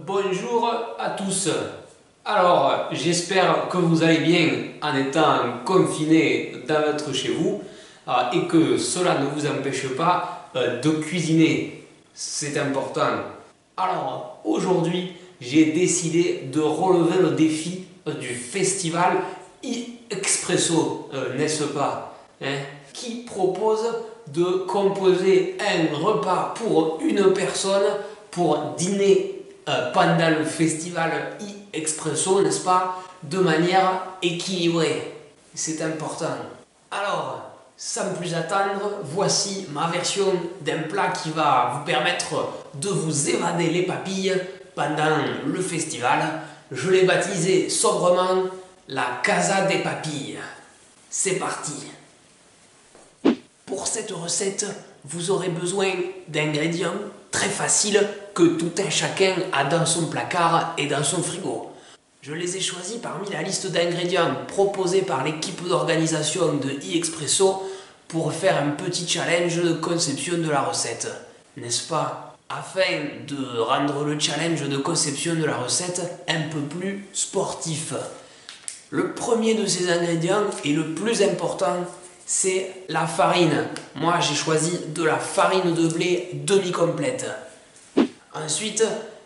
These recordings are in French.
Bonjour à tous. Alors, j'espère que vous allez bien en étant confiné d'être chez vous et que cela ne vous empêche pas de cuisiner. C'est important. Alors, aujourd'hui, j'ai décidé de relever le défi du festival Expresso, n'est-ce pas, hein, qui propose de composer un repas pour une personne pour dîner pendant le festival Expresso, n'est-ce pas, de manière équilibrée. C'est important. Alors, sans plus attendre, voici ma version d'un plat qui va vous permettre de vous évader les papilles pendant le festival. Je l'ai baptisé sobrement la Casa des Papilles. C'est parti. Pour cette recette, vous aurez besoin d'ingrédients très faciles que tout un chacun a dans son placard et dans son frigo. Je les ai choisis parmi la liste d'ingrédients proposée par l'équipe d'organisation de Expresso pour faire un petit challenge de conception de la recette, n'est-ce pas? Afin de rendre le challenge de conception de la recette un peu plus sportif. Le premier de ces ingrédients et le plus important, c'est la farine. Moi, j'ai choisi de la farine de blé demi-complète. Ensuite,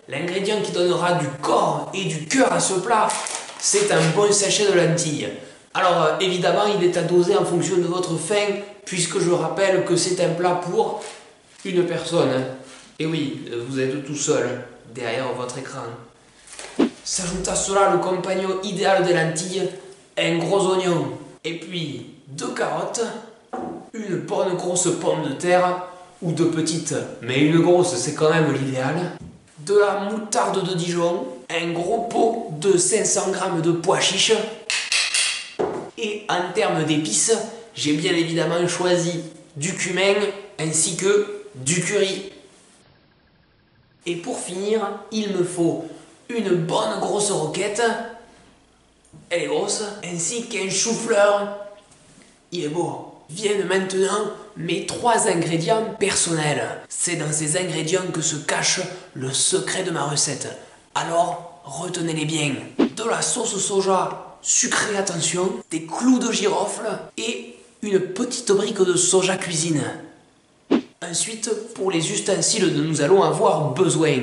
l'ingrédient qui donnera du corps et du cœur à ce plat, c'est un bon sachet de lentilles. Alors, évidemment, il est à doser en fonction de votre faim, puisque je rappelle que c'est un plat pour une personne. Et oui, vous êtes tout seul derrière votre écran. S'ajoute à cela le compagnon idéal des lentilles, un gros oignon. Et puis, 2 carottes, une bonne grosse pomme de terre, ou 2 petites, mais une grosse c'est quand même l'idéal, de la moutarde de Dijon, un gros pot de 500 g de pois chiches, et en termes d'épices, j'ai bien évidemment choisi du cumin ainsi que du curry. Et pour finir, il me faut une bonne grosse roquette, elle est grosse, ainsi qu'un chou-fleur. Il est beau. Viennent maintenant mes 3 ingrédients personnels. C'est dans ces ingrédients que se cache le secret de ma recette. Alors, retenez-les bien. De la sauce soja sucrée, attention, des clous de girofle et une petite brique de soja cuisine. Ensuite, pour les ustensiles dont nous allons avoir besoin,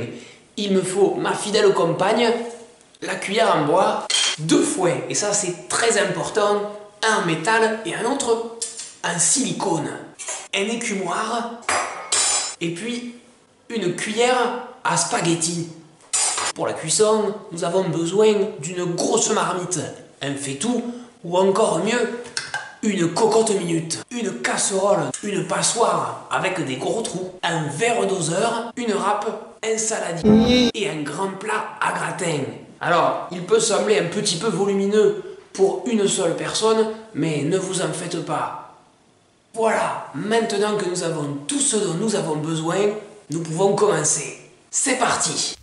il me faut ma fidèle compagne, la cuillère en bois, 2 fouets, et ça c'est très important, un en métal et un autre en silicone, un écumoire, et puis une cuillère à spaghetti. Pour la cuisson, nous avons besoin d'une grosse marmite, un faitout, ou encore mieux, une cocotte minute, une casserole, une passoire avec des gros trous, un verre doseur, une râpe, un saladier et un grand plat à gratin. Alors, il peut sembler un petit peu volumineux pour une seule personne, mais ne vous en faites pas. Voilà, maintenant que nous avons tout ce dont nous avons besoin, nous pouvons commencer. C'est parti!